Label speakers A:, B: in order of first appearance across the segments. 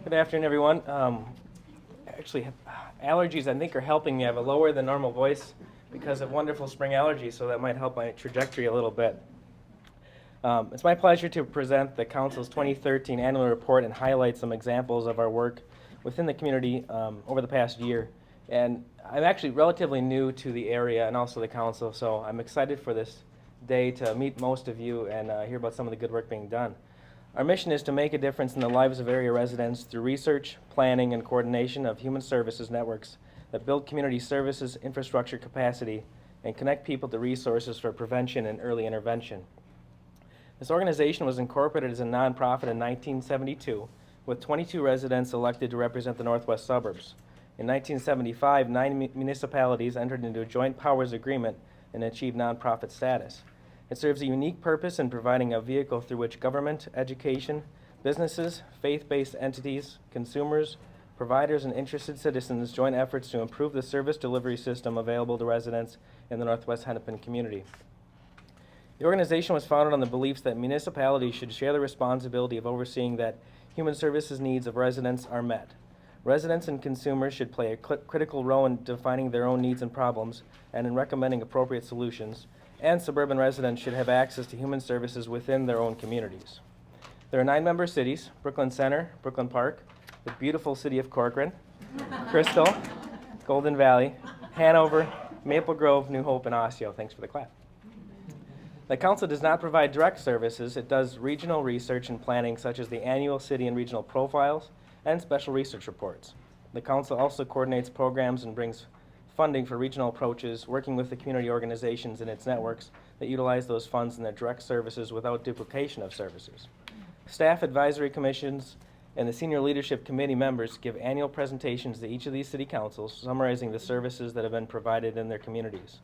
A: Good afternoon, everyone. Actually, allergies I think are helping me. I have a lower than normal voice because of wonderful spring allergies, so that might help my trajectory a little bit. It's my pleasure to present the Council's 2013 annual report and highlight some examples of our work within the community over the past year. And I'm actually relatively new to the area and also the Council, so I'm excited for this day to meet most of you and hear about some of the good work being done. Our mission is to make a difference in the lives of area residents through research, planning, and coordination of human services networks that build community services infrastructure capacity and connect people to resources for prevention and early intervention. This organization was incorporated as a nonprofit in 1972, with 22 residents elected to represent the northwest suburbs. In 1975, 9 municipalities entered into a joint powers agreement and achieved nonprofit status. It serves a unique purpose in providing a vehicle through which government, education, businesses, faith-based entities, consumers, providers, and interested citizens join efforts to improve the service delivery system available to residents in the Northwest Hennepin community. The organization was founded on the beliefs that municipalities should share the responsibility of overseeing that human services needs of residents are met. Residents and consumers should play a critical role in defining their own needs and problems and in recommending appropriate solutions, and suburban residents should have access to human services within their own communities. There are 9 member cities: Brooklyn Center, Brooklyn Park, the beautiful city of Corcoran, Crystal, Golden Valley, Hanover, Maple Grove, New Hope, and Osseo. Thanks for the clap. The Council does not provide direct services. It does regional research and planning, such as the annual city and regional profiles and special research reports. The Council also coordinates programs and brings funding for regional approaches, working with the community organizations and its networks that utilize those funds in their direct services without duplication of services. Staff advisory commissions and the senior leadership committee members give annual presentations to each of these city councils, summarizing the services that have been provided in their communities.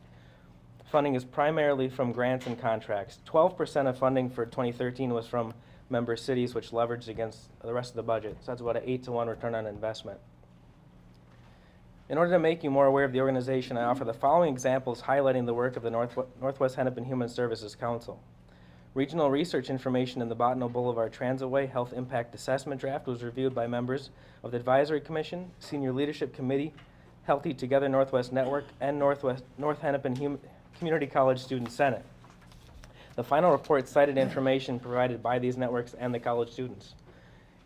A: Funding is primarily from grants and contracts. 12% of funding for 2013 was from member cities, which leveraged against the rest of the budget. So that's about an 8-to-1 return on investment. In order to make you more aware of the organization, I offer the following examples highlighting the work of the Northwest Hennepin Human Services Council. Regional research information in the Bottineau Boulevard Transitway Health Impact Assessment Draft was reviewed by members of the Advisory Commission, Senior Leadership Committee, Healthy Together Northwest Network, and North Hennepin Community College Student Senate. The final report cited information provided by these networks and the college students.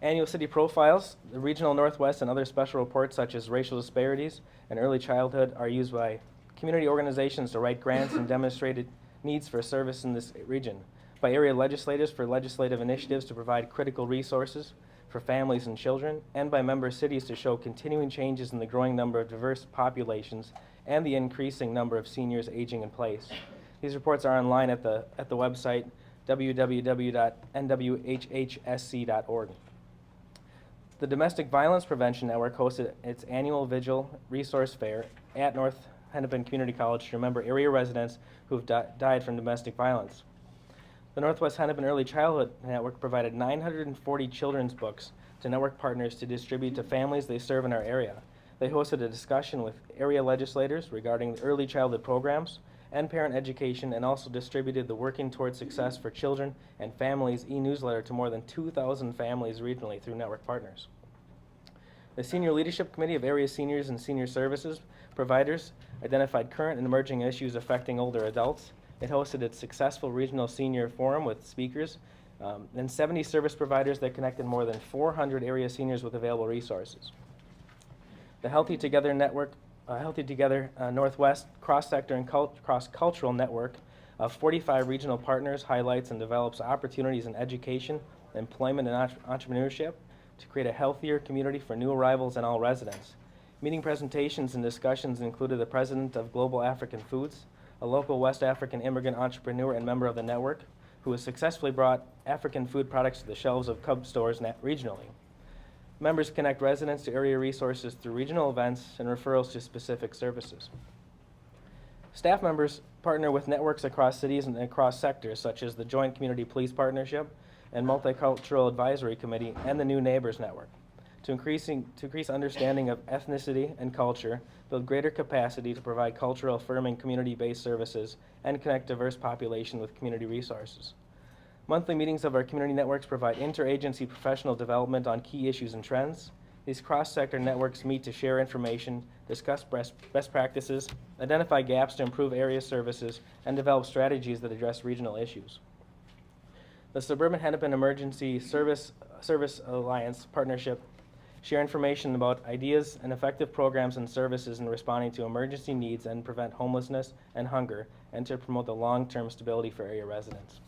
A: Annual city profiles, the regional Northwest, and other special reports such as racial disparities and early childhood are used by community organizations to write grants and demonstrated needs for service in this region, by area legislators for legislative initiatives to provide critical resources for families and children, and by member cities to show continuing changes in the growing number of diverse populations and the increasing number of seniors aging in place. These reports are online at the website www.nwhhsc.org. The Domestic Violence Prevention Network hosted its annual vigil resource fair at North Hennepin Community College to remember area residents who have died from domestic violence. The Northwest Hennepin Early Childhood Network provided 940 children's books to network partners to distribute to families they serve in our area. They hosted a discussion with area legislators regarding early childhood programs and parent education, and also distributed the Working Towards Success for Children and Families e-newsletter to more than 2,000 families regionally through network partners. The Senior Leadership Committee of Area Seniors and Senior Services Providers identified current and emerging issues affecting older adults. It hosted its successful regional senior forum with speakers and 70 service providers that connected more than 400 area seniors with available resources. The Healthy Together Network Northwest cross-sector and cross-cultural network of 45 regional partners highlights and develops opportunities in education, employment, and entrepreneurship to create a healthier community for new arrivals and all residents. Meeting presentations and discussions included the president of Global African Foods, a local West African immigrant entrepreneur and member of the network, who has successfully brought African food products to the shelves of Cub stores regionally. Members connect residents to area resources through regional events and referrals to specific services. Staff members partner with networks across cities and across sectors, such as the Joint Community Police Partnership and Multicultural Advisory Committee and the New Neighbors Network, to increase understanding of ethnicity and culture, build greater capacity to provide cultural affirming community-based services, and connect diverse population with community resources. Monthly meetings of our community networks provide interagency professional development on key issues and trends. These cross-sector networks meet to share information, discuss best practices, identify gaps to improve area services, and develop strategies that address regional issues. The Suburban Hennepin Emergency Service Alliance Partnership share information about ideas and effective programs and services in responding to emergency needs and prevent homelessness and hunger, and to promote the long-term stability for area residents.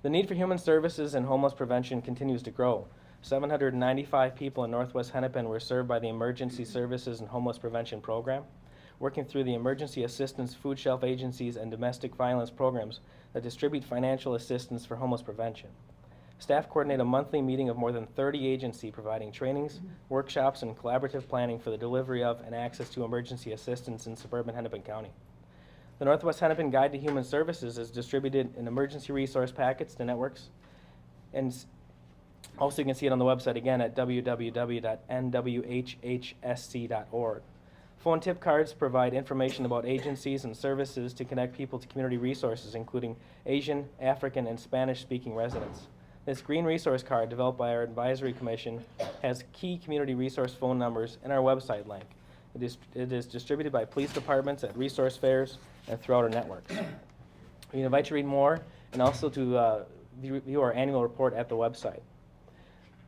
A: The need for human services and homeless prevention continues to grow. 795 people in Northwest Hennepin were served by the Emergency Services and Homeless Prevention Program, working through the emergency assistance, food shelf agencies, and domestic violence programs that distribute financial assistance for homeless prevention. Staff coordinate a monthly meeting of more than 30 agencies providing trainings, workshops, and collaborative planning for the delivery of and access to emergency assistance in suburban Hennepin County. The Northwest Hennepin Guide to Human Services is distributed in emergency resource packets to networks, and also you can see it on the website again at www.nwhhsc.org. Phone tip cards provide information about agencies and services to connect people to community resources, including Asian, African, and Spanish-speaking residents. This green resource card, developed by our advisory commission, has key community resource phone numbers and our website link. It is distributed by police departments at resource fairs and throughout our networks. We invite you to read more and also to view our annual report at the website.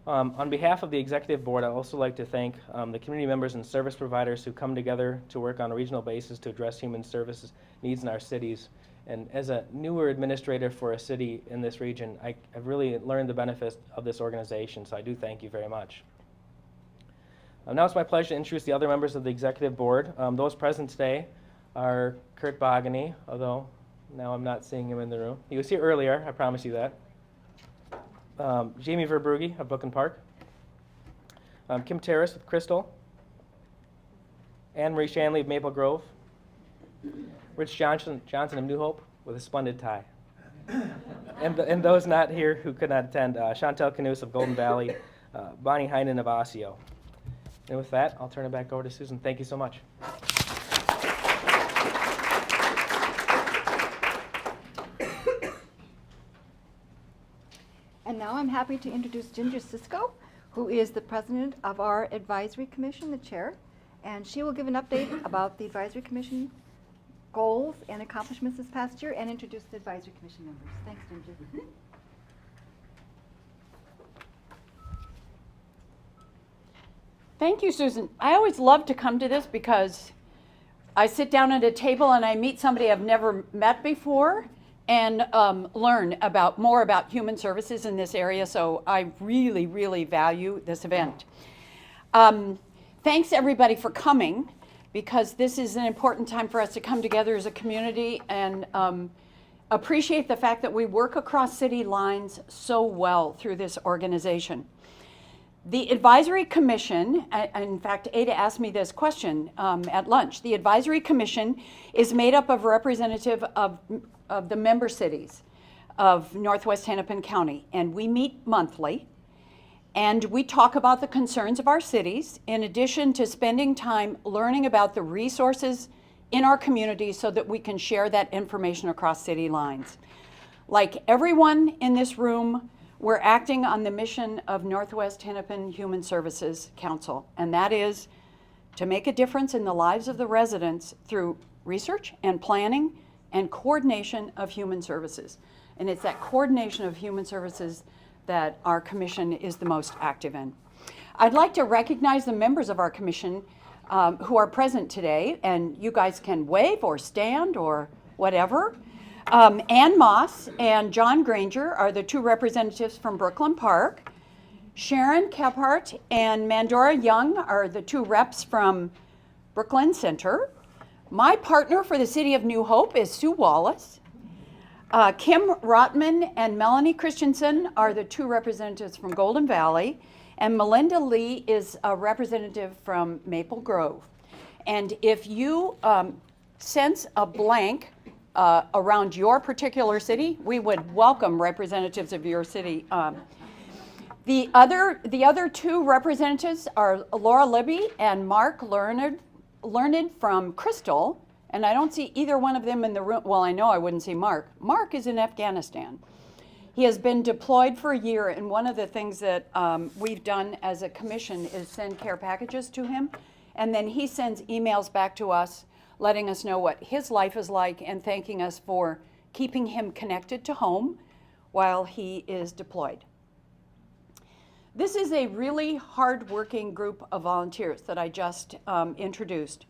A: On behalf of the executive board, I'd also like to thank the community members and service providers who come together to work on a regional basis to address human services needs in our cities. And as a newer administrator for a city in this region, I've really learned the benefits of this organization, so I do thank you very much. Now it's my pleasure to introduce the other members of the executive board. Those present today are Kurt Bogany, although now I'm not seeing him in the room. He was here earlier, I promise you that. Jamie Verbrugge of Brooklyn Park. Kim Terrace with Crystal. Anne Marie Shanley of Maple Grove. Rich Johnson of New Hope with a splendid tie. and those not here who could not attend, Chantel Canoes of Golden Valley, Bonnie Heinen of Osseo. And with that, I'll turn it back over to Susan. Thank you so much.
B: And now I'm happy to introduce Ginger Cisco, who is the president of our advisory commission, the chair, and she will give an update about the advisory commission goals and accomplishments this past year and introduce the advisory commission members. Thanks, Ginger.
C: Thank you, Susan. I always love to come to this because I sit down at a table and I meet somebody I've never met before and learn more about human services in this area, so I really, really value this event. Thanks everybody for coming, because this is an important time for us to come together as a community and appreciate the fact that we work across city lines so well through this organization. The Advisory Commission, in fact, Ada asked me this question at lunch. The Advisory Commission is made up of representatives of the member cities of Northwest Hennepin County, and we meet monthly, and we talk about the concerns of our cities, in addition to spending time learning about the resources in our community so that we can share that information across city lines. Like everyone in this room, we're acting on the mission of Northwest Hennepin Human Services Council, and that is to make a difference in the lives of the residents through research and planning and coordination of human services. And it's that coordination of human services that our commission is the most active in. I'd like to recognize the members of our commission who are present today, and you guys can wave or stand or whatever. Ann Moss and John Granger are the two representatives from Brooklyn Park. Sharon Kephart and Mandora Young are the two reps from Brooklyn Center. My partner for the City of New Hope is Sue Wallace. Kim Rotman and Melanie Christensen are the two representatives from Golden Valley, and Melinda Lee is a representative from Maple Grove. And if you sense a blank around your particular city, we would welcome representatives of your city. The other two representatives are Laura Libby and Mark Learned from Crystal, and I don't see either one of them in the room. Well, I know I wouldn't see Mark. Mark is in Afghanistan. He has been deployed for a year, and one of the things that we've done as a commission is send care packages to him, and then he sends emails back to us letting us know what his life is like and thanking us for keeping him connected to home while he is deployed. This is a really hard-working group of volunteers that I just introduced.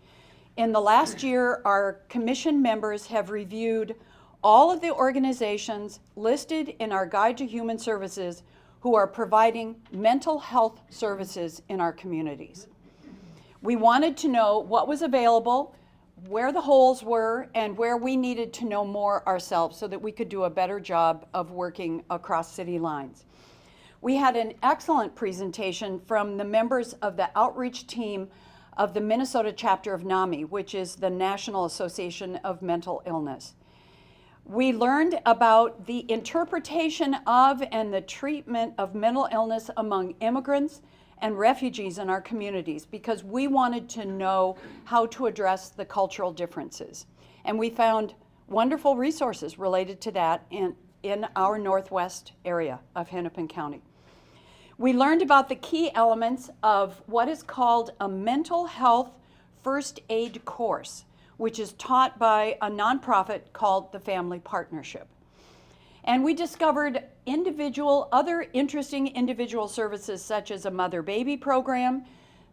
C: In the last year, our commission members have reviewed all of the organizations listed in our Guide to Human Services who are providing mental health services in our communities. We wanted to know what was available, where the holes were, and where we needed to know more ourselves so that we could do a better job of working across city lines. We had an excellent presentation from the members of the outreach team of the Minnesota chapter of NAMI, which is the National Association of Mental Illness. We learned about the interpretation of and the treatment of mental illness among immigrants and refugees in our communities because we wanted to know how to address the cultural differences. And we found wonderful resources related to that in our northwest area of Hennepin County. We learned about the key elements of what is called a mental health first aid course, which is taught by a nonprofit called the Family Partnership. And we discovered other interesting individual services such as a mother-baby program,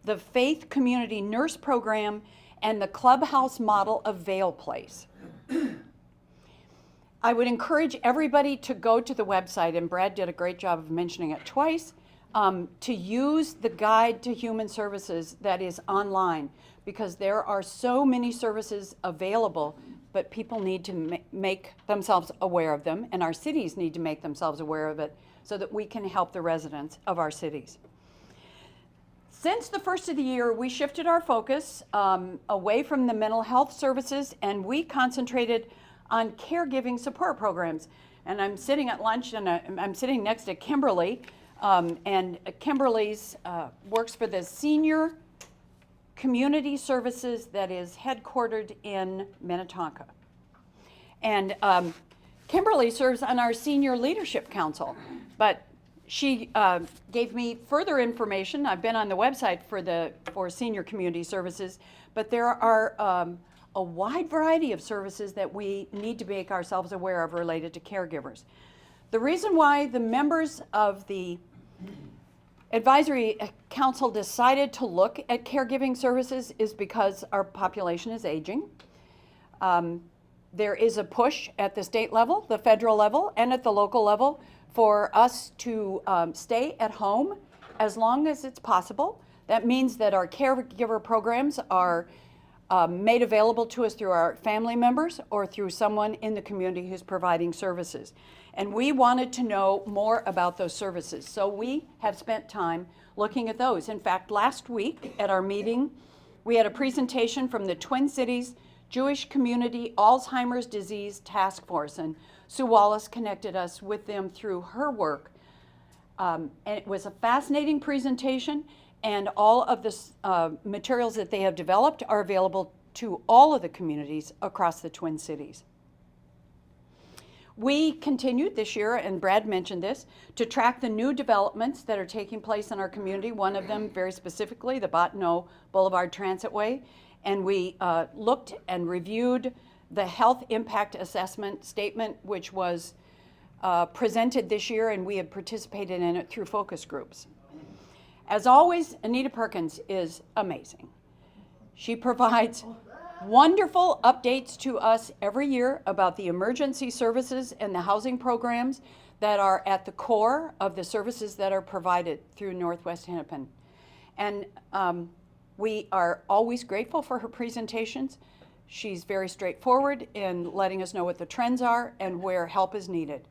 C: the Faith Community Nurse Program, and the Clubhouse model of Vale Place. I would encourage everybody to go to the website, and Brad did a great job of mentioning it twice, to use the Guide to Human Services that is online because there are so many services available, but people need to make themselves aware of them, and our cities need to make themselves aware of it so that we can help the residents of our cities. Since the first of the year, we shifted our focus away from the mental health services, and we concentrated on caregiving support programs. And I'm sitting at lunch, and I'm sitting next to Kimberly, and Kimberly's works for the Senior Community Services that is headquartered in Minnetonka. And Kimberly serves on our Senior Leadership Council, but she gave me further information. I've been on the website for Senior Community Services, but there are a wide variety of services that we need to make ourselves aware of related to caregivers. The reason why the members of the Advisory Council decided to look at caregiving services is because our population is aging. There is a push at the state level, the federal level, and at the local level for us to stay at home as long as it's possible. That means that our caregiver programs are made available to us through our family members or through someone in the community who's providing services. And we wanted to know more about those services. So we have spent time looking at those. In fact, last week at our meeting, we had a presentation from the Twin Cities Jewish Community Alzheimer's Disease Task Force. And Sue Wallace connected us with them through her work. And it was a fascinating presentation. And all of the materials that they have developed are available to all of the communities across the Twin Cities. We continued this year, and Brad mentioned this, to track the new developments that are taking place in our community. One of them, very specifically, the Bottineau Boulevard Transitway. And we looked and reviewed the health impact assessment statement, which was presented this year, and we had participated in it through focus groups. As always, Anita Perkins is amazing. She provides wonderful updates to us every year about the emergency services and the housing programs that are at the core of the services that are provided through Northwest Hennepin. And we are always grateful for her presentations. She's very straightforward in letting us know what the trends are and where help is needed.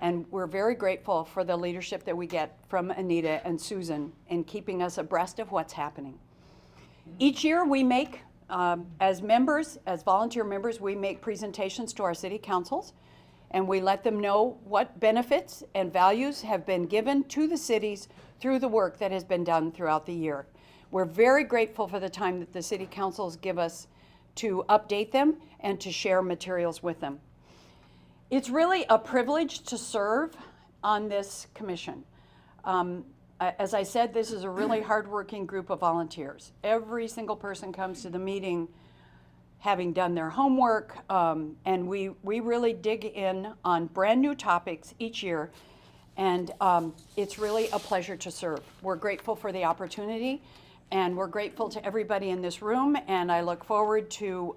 C: And we're very grateful for the leadership that we get from Anita and Susan in keeping us abreast of what's happening. Each year we make, as members, as volunteer members, we make presentations to our city councils, and we let them know what benefits and values have been given to the cities through the work that has been done throughout the year. We're very grateful for the time that the city councils give us to update them and to share materials with them. It's really a privilege to serve on this commission. As I said, this is a really hardworking group of volunteers. Every single person comes to the meeting having done their homework, and we really dig in on brand new topics each year, and it's really a pleasure to serve. We're grateful for the opportunity, and we're grateful to everybody in this room, and I look forward to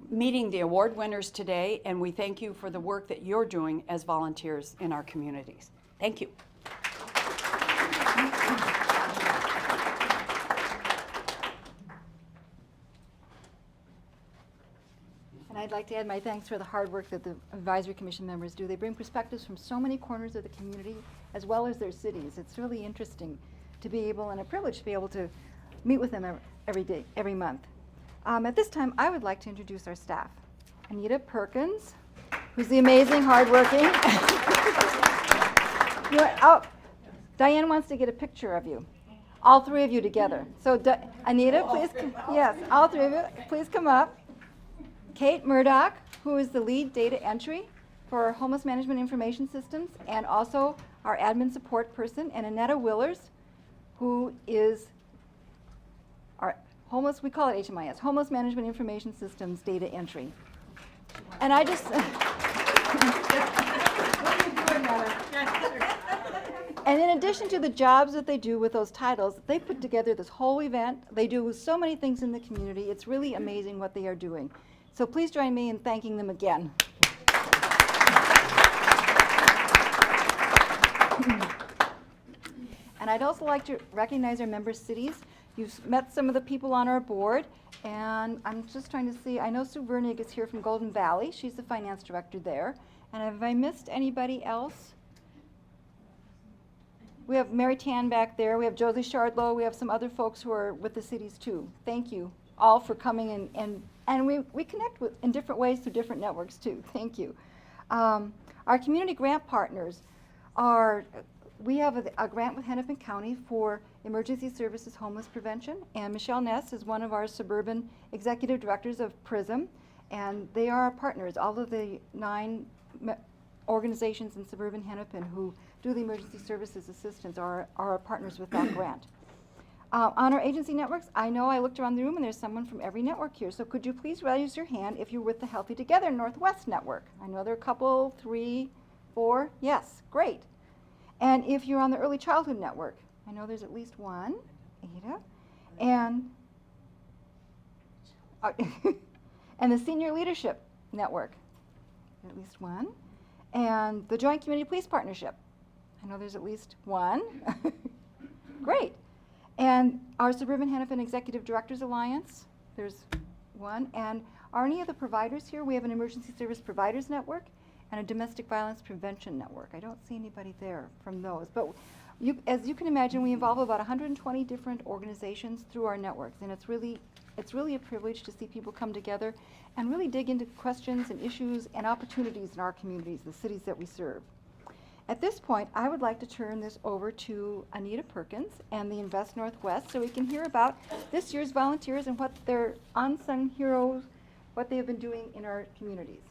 C: meeting the award winners today, and we thank you for the work that you're doing as volunteers in our communities. Thank you.
B: And I'd like to add my thanks for the hard work that the advisory commission members do. They bring perspectives from so many corners of the community as well as their cities. It's really interesting to be able, and a privilege to be able to meet with them every day, every month. At this time, I would like to introduce our staff. Anita Perkins, who's the amazing, hardworking. Diane wants to get a picture of you. All three of you together. So Anita, please, yes, all three of you, please come up. Kate Murdoch, who is the lead data entry for Homeless Management Information Systems and also our admin support person, and Annetta Willers, who is our homeless, we call it HMIS, Homeless Management Information Systems data entry. And I just, and in addition to the jobs that they do with those titles, they put together this whole event. They do so many things in the community. It's really amazing what they are doing. So please join me in thanking them again. And I'd also like to recognize our member cities. You've met some of the people on our board, and I'm just trying to see, I know Sue Vernig is here from Golden Valley. She's the finance director there. And have I missed anybody else? We have Mary Tan back there. We have Josie Shardlow. We have some other folks who are with the cities too. Thank you all for coming, and we connect with in different ways through different networks too. Thank you. Our community grant partners are, we have a grant with Hennepin County for emergency services homeless prevention, and Michelle Ness is one of our suburban executive directors of PRISM, and they are our partners. All of the 9 organizations in suburban Hennepin who do the emergency services assistance are our partners with that grant. On our agency networks, I know I looked around the room and there's someone from every network here, so could you please raise your hand if you're with the Healthy Together Northwest Network? I know there are a couple, 3, 4, yes, great. And if you're on the Early Childhood Network, I know there's at least one, Ada, and and the Senior Leadership Network, at least one, and the Joint Community Police Partnership, I know there's at least one, great. And our Suburban Hennepin Executive Directors Alliance, there's one. And are any of the providers here? We have an Emergency Service Providers Network and a Domestic Violence Prevention Network. I don't see anybody there from those. But as you can imagine, we involve about 120 different organizations through our networks. And it's really a privilege to see people come together and really dig into questions and issues and opportunities in our communities, the cities that we serve. At this point, I would like to turn this over to Anita Perkins and the Invest Northwest so we can hear about this year's volunteers and what their unsung heroes, what they have been doing in our communities.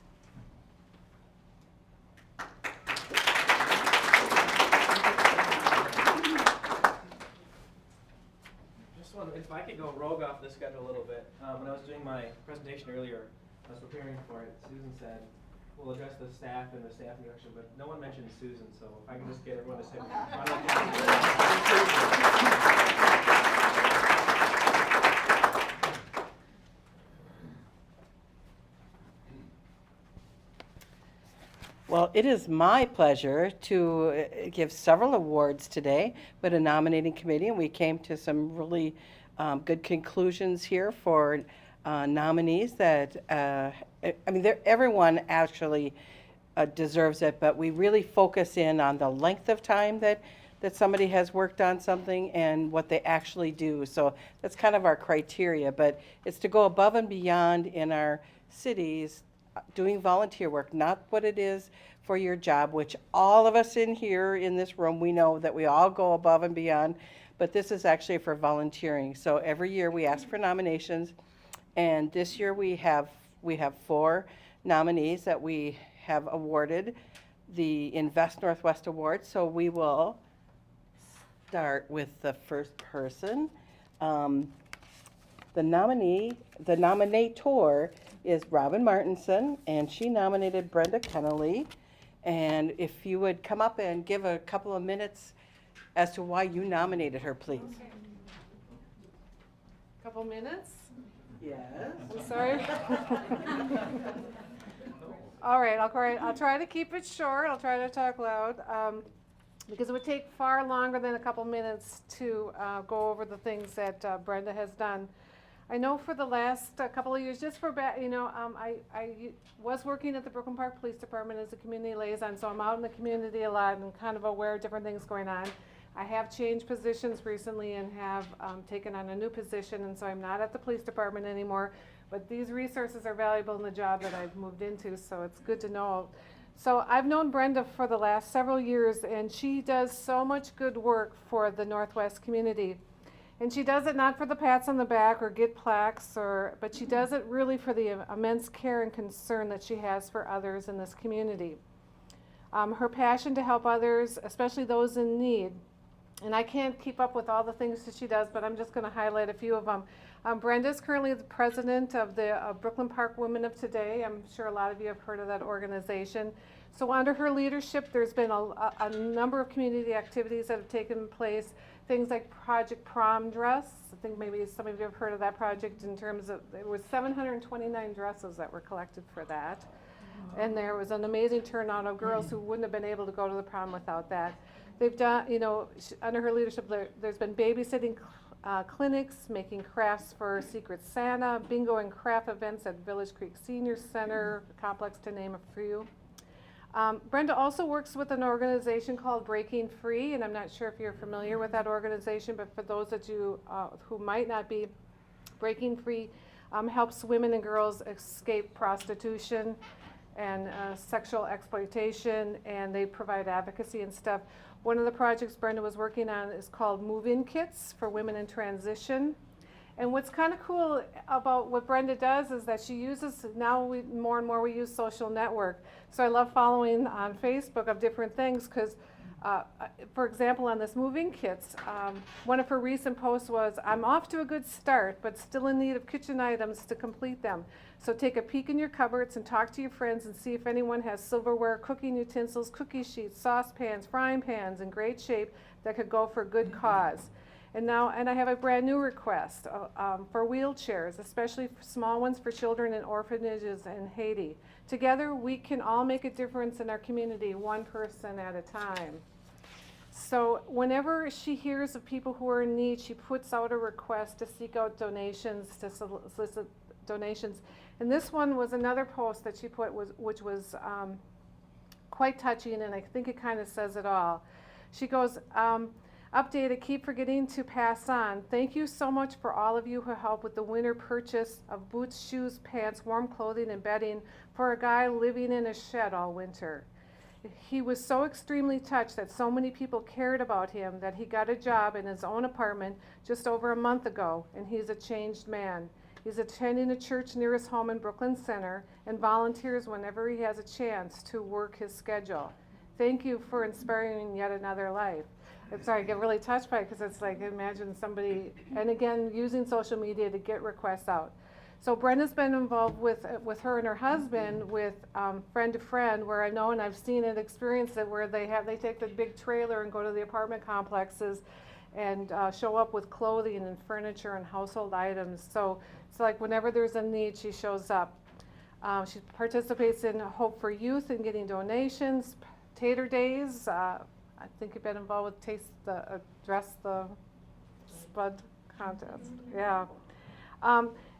A: Just one, if I could go rogue off the schedule a little bit. When I was doing my presentation earlier, I was preparing for it. Susan said, we'll address the staff and the staff introduction, but no one mentioned Susan, so if I can just get everyone to say
D: Well, it is my pleasure to give several awards today, but a nominating committee, and we came to some really good conclusions here for nominees that, I mean, everyone actually deserves it, but we really focus in on the length of time that somebody has worked on something and what they actually do. So that's kind of our criteria, but it's to go above and beyond in our cities doing volunteer work, not what it is for your job, which all of us in here in this room, we know that we all go above and beyond, but this is actually for volunteering. So every year we ask for nominations, and this year we have 4 nominees that we have awarded. the Invest Northwest Award. So we will start with the first person. The nominator is Robin Martinson, and she nominated Brenda Kennelly. And if you would come up and give a couple of minutes as to why you nominated her, please.
E: Couple minutes?
D: Yes.
E: I'm sorry. All right, I'll try to keep it short. I'll try to talk loud because it would take far longer than a couple minutes to go over the things that Brenda has done. I know for the last couple of years, just for I was working at the Brooklyn Park Police Department as a community liaison, so I'm out in the community a lot and kind of aware of different things going on. I have changed positions recently and have taken on a new position, and so I'm not at the police department anymore, but these resources are valuable in the job that I've moved into, so it's good to know. So I've known Brenda for the last several years, and she does so much good work for the Northwest community. And she does it not for the pats on the back or get plaques, but she does it really for the immense care and concern that she has for others in this community. Her passion to help others, especially those in need. And I can't keep up with all the things that she does, but I'm just going to highlight a few of them. Brenda is currently the president of the Brooklyn Park Women of Today. I'm sure a lot of you have heard of that organization. So under her leadership, there's been a number of community activities that have taken place. Things like Project Prom Dress. I think maybe some of you have heard of that project in terms of, there was 729 dresses that were collected for that. And there was an amazing turnout of girls who wouldn't have been able to go to the prom without that. They've done, under her leadership, there's been babysitting clinics, making crafts for Secret Santa, bingo and craft events at Village Creek Senior Center Complex, to name a few. Brenda also works with an organization called Breaking Free, and I'm not sure if you're familiar with that organization, but for those of you who might not be, Breaking Free helps women and girls escape prostitution and sexual exploitation, and they provide advocacy and stuff. One of the projects Brenda was working on is called Move-In Kits for Women in Transition. And what's kind of cool about what Brenda does is that she uses, more and more we use social network. So I love following on Facebook of different things because, for example, on this Move-In Kits, one of her recent posts was, "I'm off to a good start, but still in need of kitchen items to complete them. So take a peek in your cupboards and talk to your friends and see if anyone has silverware, cooking utensils, cookie sheets, saucepans, frying pans in great shape that could go for a good cause." And I have a brand new request for wheelchairs, especially for small ones for children in orphanages in Haiti. Together, we can all make a difference in our community, one person at a time. So whenever she hears of people who are in need, she puts out a request to seek out donations, to solicit donations. And this one was another post that she put, which was quite touching, and I think it kind of says it all. She goes, updated, keep forgetting to pass on. Thank you so much for all of you who helped with the winter purchase of boots, shoes, pants, warm clothing, and bedding for a guy living in a shed all winter. He was so extremely touched that so many people cared about him that he got a job in his own apartment just over a month ago, and he's a changed man. He's attending a church near his home in Brooklyn Center and volunteers whenever he has a chance to work his schedule. Thank you for inspiring yet another life. I'm sorry, I get really touched by it because it's like, imagine somebody, and again, using social media to get requests out. So Brenda's been involved with her and her husband with Friend to Friend, where I know and I've seen and experienced it, where they take the big trailer and go to the apartment complexes and show up with clothing and furniture and household items. So it's like whenever there's a need, she shows up. She participates in Hope for Youth and getting donations, Tater Days. I think you've been involved with Dress the Spud contest. Yeah.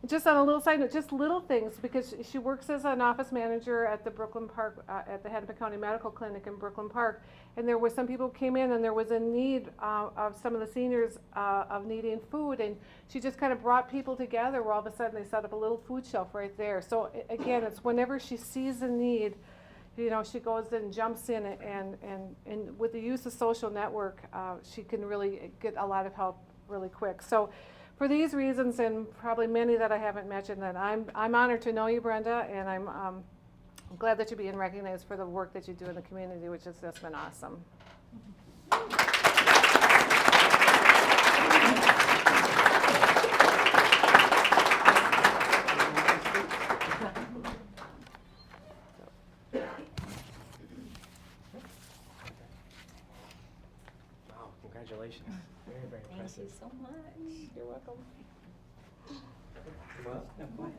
E: Just on a little side note, just little things, because she works as an office manager at the Brooklyn Park, at the Hennepin County Medical Clinic in Brooklyn Park, and there was some people who came in and there was a need of some of the seniors of needing food, and she just kind of brought people together where all of a sudden they set up a little food shelf right there. So again, it's whenever she sees a need, she goes in, jumps in, and with the use of social network, she can really get a lot of help really quick. So for these reasons, and probably many that I haven't mentioned, that I'm honored to know you, Brenda, and I'm I'm glad that you're being recognized for the work that you do in the community, which has just been awesome.
A: Wow, congratulations. Very, very
F: Thank
A: impressive.
F: you so much. You're welcome.
A: Well,
D: No, go ahead.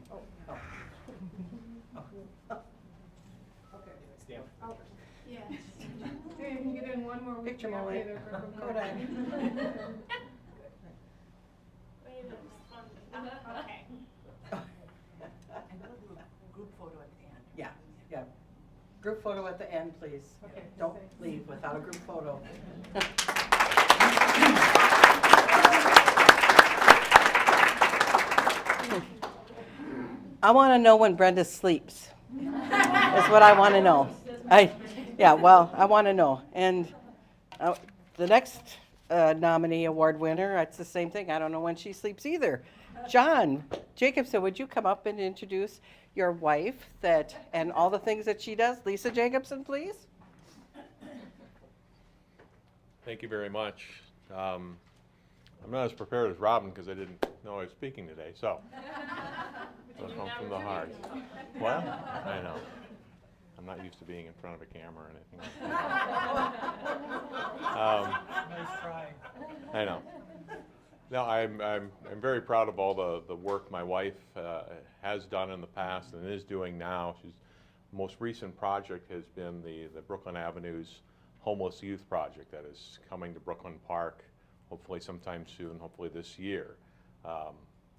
A: Stand.
E: Yeah. Hey, you can get in one more week.
D: Picture moment. Go ahead. Yeah, yeah. Group photo at the end, please.
E: Okay.
D: Don't leave without a group photo. I want to know when Brenda sleeps. That's what I want to know. Yeah, well, I want to know. And the next nominee award winner, it's the same thing. I don't know when she sleeps either. John Jacobson, would you come up and introduce your wife and all the things that she does? Lisa Jacobson, please.
G: Thank you very much. I'm not as prepared as Robin because I didn't know I was speaking today, so. It'll come from the heart. Well, I know. I'm not used to being in front of a camera or anything like that.
D: Nice try.
G: I know. No, I'm very proud of all the work my wife has done in the past and is doing now. She's most recent project has been the Brooklyn Avenues Homeless Youth Project that is coming to Brooklyn Park, hopefully sometime soon, hopefully this year.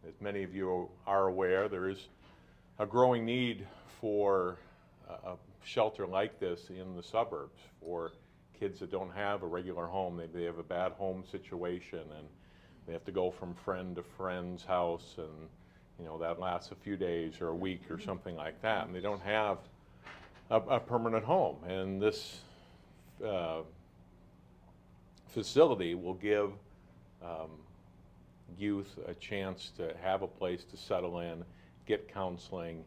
G: As many of you are aware, there is a growing need for a shelter like this in the suburbs for kids that don't have a regular home. They have a bad home situation and they have to go from friend to friend's house, and you know that lasts a few days or a week or something like that, and they don't have a permanent home. And this facility will give youth a chance to have a place to settle in, get counseling,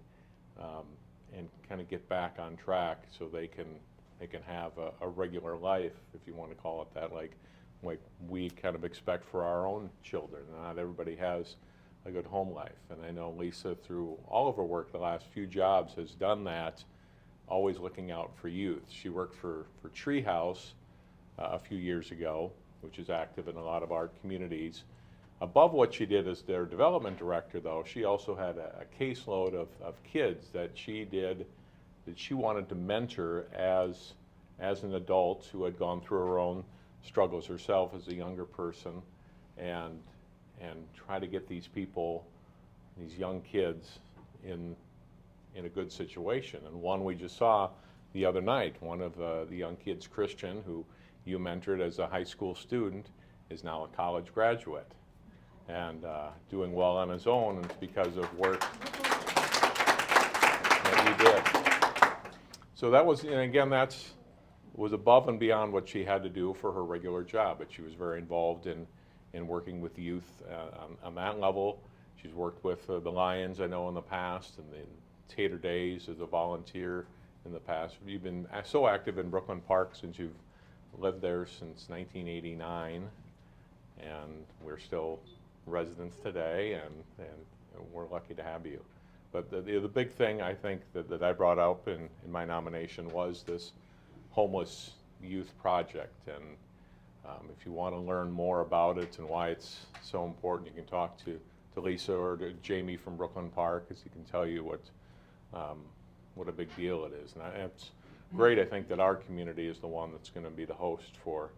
G: and kind of get back on track so they can have a regular life, if you want to call it that, like we kind of expect for our own children. Not everybody has a good home life, and I know Lisa, through all of her work the last few jobs, has done that, always looking out for youth. She worked for Treehouse a few years ago, which is active in a lot of our communities. Above what she did as their development director, though, she also had a caseload of kids that she wanted to mentor as an adult who had gone through her own struggles herself as a younger person, and try to get these people, these young kids, in a good situation. And one we just saw the other night, one of the young kids, Christian, who you mentored as a high school student, is now a college graduate and doing well on his own, and it's because of work that you did. So that was, and again, was above and beyond what she had to do for her regular job, but she was very involved in working with youth on that level. She's worked with the Lions, I know, in the past, and the Tater Days as a volunteer in the past. You've been so active in Brooklyn Park since you've lived there since 1989, and we're still residents today, and we're lucky to have you. But the big thing I think that I brought up in my nomination was this homeless youth project, and if you want to learn more about it and why it's so important, you can talk to Lisa or to Jamie from Brooklyn Park, because he can tell you what a big deal it is. And it's great, I think, that our community is the one that's going to be the host for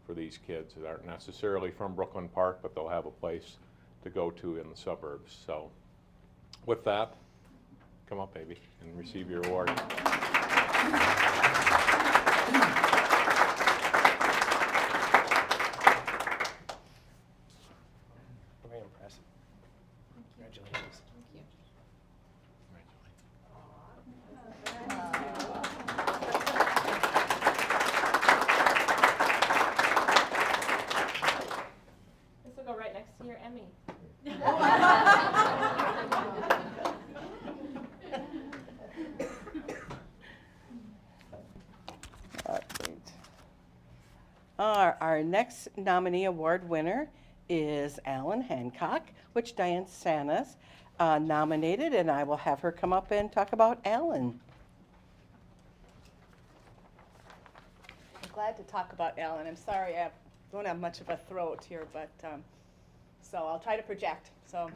G: these kids that aren't necessarily from Brooklyn Park, but they'll have a place to go to in the suburbs. So with that, come up, baby, and receive your award.
A: Very impressive. Congratulations.
F: This will go right next to your Emmy.
D: Our next nominee award winner is Alan Hancock, which Diane Sanas nominated, and I will have her come up and talk about Alan.
H: I'm glad to talk about Alan. I'm sorry I don't have much of a throat here, but so I'll try to project. So,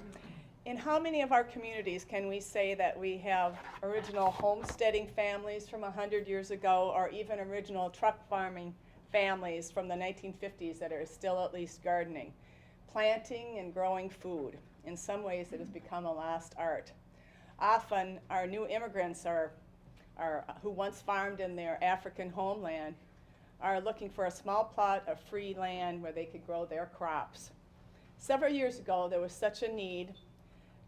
H: in how many of our communities can we say that we have original homesteading families from 100 years ago, or even original truck farming families from the 1950s that are still at least gardening, planting and growing food? In some ways, it has become a lost art. Often, our new immigrants who once farmed in their African homeland are looking for a small plot of free land where they could grow their crops. Several years ago, there was such a need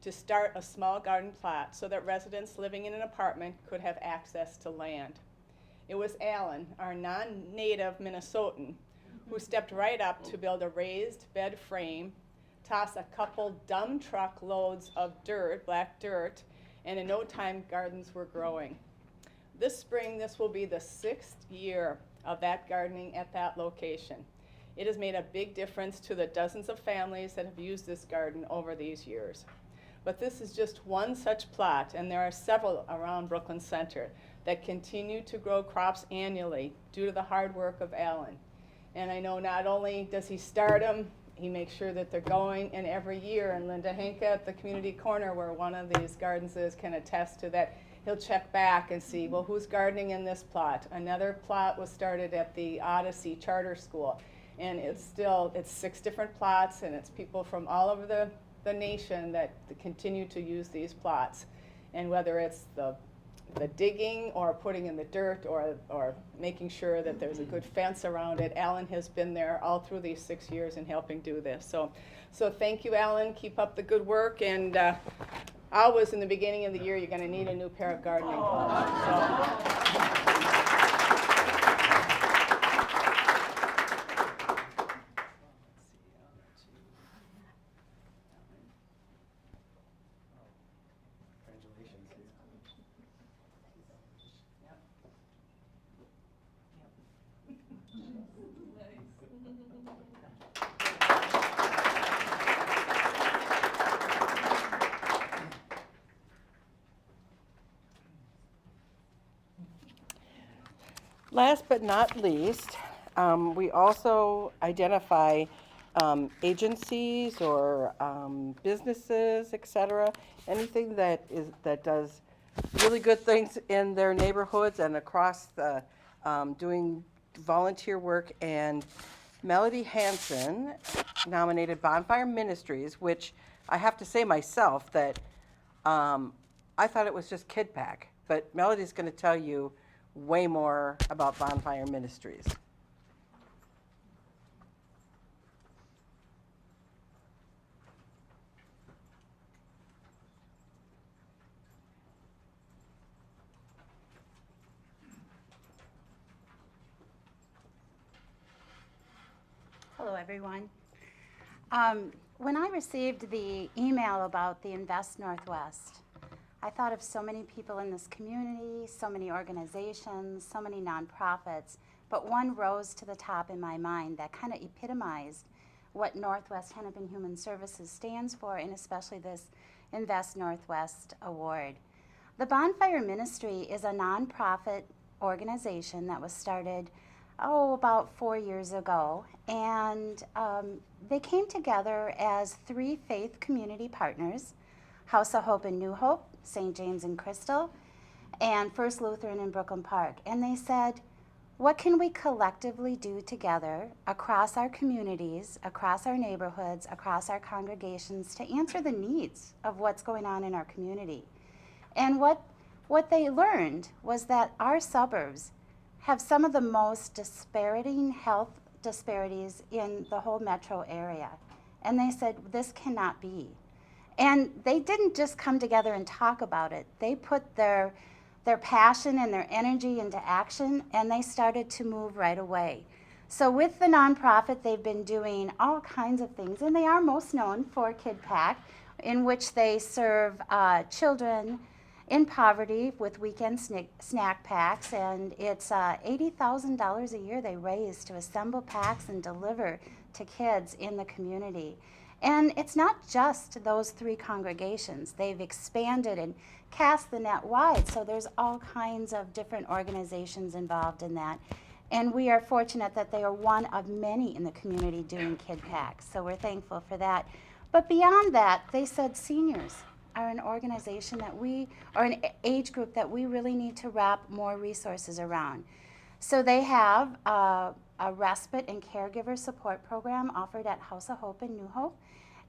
H: to start a small garden plot so that residents living in an apartment could have access to land. It was Alan, our non-native Minnesotan, who stepped right up to build a raised bed frame, toss a couple dump truck loads of dirt, black dirt, and in no time gardens were growing. This spring, this will be the 6th year of that gardening at that location. It has made a big difference to the dozens of families that have used this garden over these years. But this is just one such plot, and there are several around Brooklyn Center that continue to grow crops annually due to the hard work of Alan. And I know not only does he start them, he makes sure that they're going, and every year, and Linda Henke at the community corner where one of these gardens is can attest to that, he'll check back and see, well, who's gardening in this plot? Another plot was started at the Odyssey Charter School, and it's 6 different plots, and it's people from all over the nation that continue to use these plots. And whether it's the digging or putting in the dirt or making sure that there's a good fence around it, Alan has been there all through these 6 years in helping do this. So thank you, Alan. Keep up the good work. And always in the beginning of the year, you're going to need a new pair of gardening gloves.
D: Last but not least, we also identify agencies or businesses, etc., anything that does really good things in their neighborhoods and across the doing volunteer work. And Melody Hanson nominated Bonfire Ministries, which I have to say myself that I thought it was just Kid Pack, but Melody's going to tell you way more about Bonfire Ministries.
I: Hello, everyone. When I received the email about the Invest Northwest, I thought of so many people in this community, so many organizations, so many nonprofits, but one rose to the top in my mind that kind of epitomized what Northwest Hennepin Human Services stands for, and especially this Invest Northwest Award. The Bonfire Ministry is a nonprofit organization that was started about 4 years ago, and they came together as 3 faith community partners: House of Hope in New Hope, St. James in Crystal, and First Lutheran in Brooklyn Park. And they said, what can we collectively do together across our communities, across our neighborhoods, across our congregations to answer the needs of what's going on in our community? And what they learned was that our suburbs have some of the most disparaging health disparities in the whole metro area. And they said, this cannot be. And they didn't just come together and talk about it. They put their passion and their energy into action, and they started to move right away. So with the nonprofit, they've been doing all kinds of things, and they are most known for Kid Pack, in which they serve children in poverty with weekend snack packs, and it's $80,000 a year they raise to assemble packs and deliver to kids in the community. And it's not just those 3 congregations. They've expanded and cast the net wide, so there's all kinds of different organizations involved in that. And we are fortunate that they are one of many in the community doing kid packs, so we're thankful for that. But beyond that, they said seniors are an organization that or an age group that we really need to wrap more resources around. So they have a respite and caregiver support program offered at House of Hope in New Hope.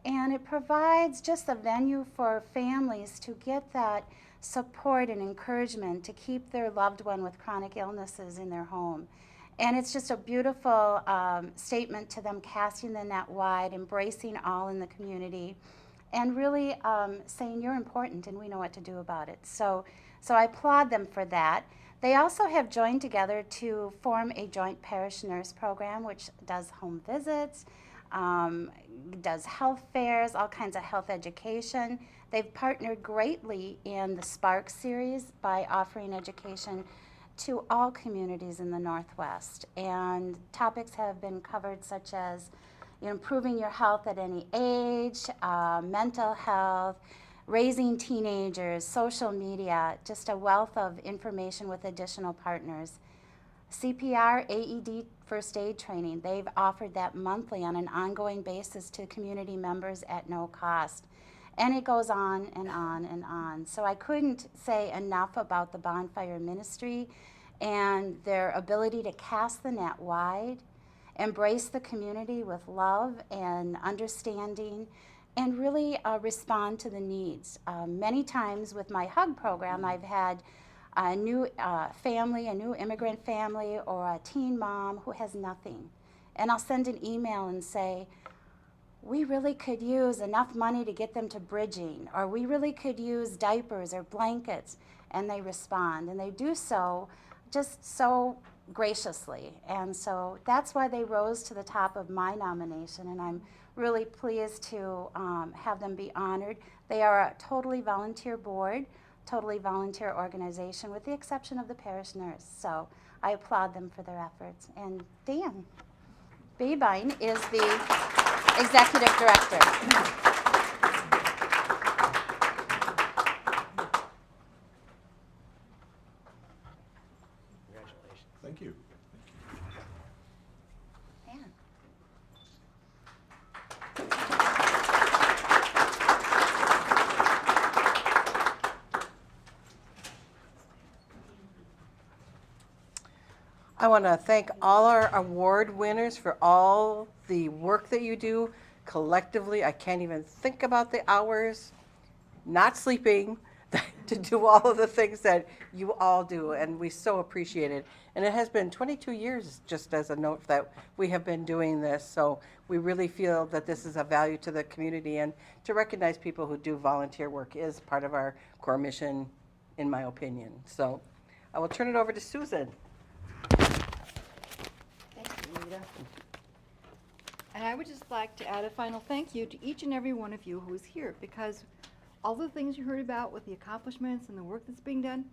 I: And it provides just a venue for families to get that support and encouragement to keep their loved one with chronic illnesses in their home. And it's just a beautiful statement to them, casting the net wide, embracing all in the community, and really saying you're important and we know what to do about it. So I applaud them for that. They also have joined together to form a joint parish nurse program, which does home visits, does health fairs, all kinds of health education. They've partnered greatly in the Spark series by offering education to all communities in the Northwest. And topics have been covered such as improving your health at any age, mental health, raising teenagers, social media, just a wealth of information with additional partners. CPR, AED, first aid training, they've offered that monthly on an ongoing basis to community members at no cost. And it goes on and on and on. So I couldn't say enough about the Bonfire Ministry and their ability to cast the net wide, embrace the community with love and understanding, and really respond to the needs. Many times with my HUG program, I've had a new family, a new immigrant family, or a teen mom who has nothing. And I'll send an email and say, we really could use enough money to get them to bridging, or we really could use diapers or blankets. And they respond, and they do so just so graciously. And so that's why they rose to the top of my nomination, and I'm really pleased to have them be honored. They are a totally volunteer board, totally volunteer organization, with the exception of the parish nurse. So I applaud them for their efforts. And Dan Babine is the executive director.
A: Congratulations.
J: Thank you.
I: Dan.
D: I want to thank all our award winners for all the work that you do collectively. I can't even think about the hours, not sleeping, to do all of the things that you all do, and we so appreciate it. And it has been 22 years, just as a note, that we have been doing this, so we really feel that this is a value to the community, and to recognize people who do volunteer work is part of our core mission, in my opinion. So I will turn it over to Susan.
B: Thank you, Rita. And I would just like to add a final thank you to each and every one of you who is here, because all the things you heard about with the accomplishments and the work that's being done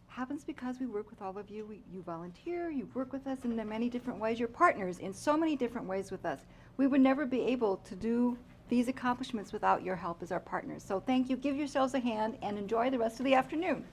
B: happens because we work with all of you. You volunteer, you work with us in many different ways. You're partners in so many different ways with us. We would never be able to do these accomplishments without your help as our partners. So thank you. Give yourselves a hand and enjoy the rest of the afternoon.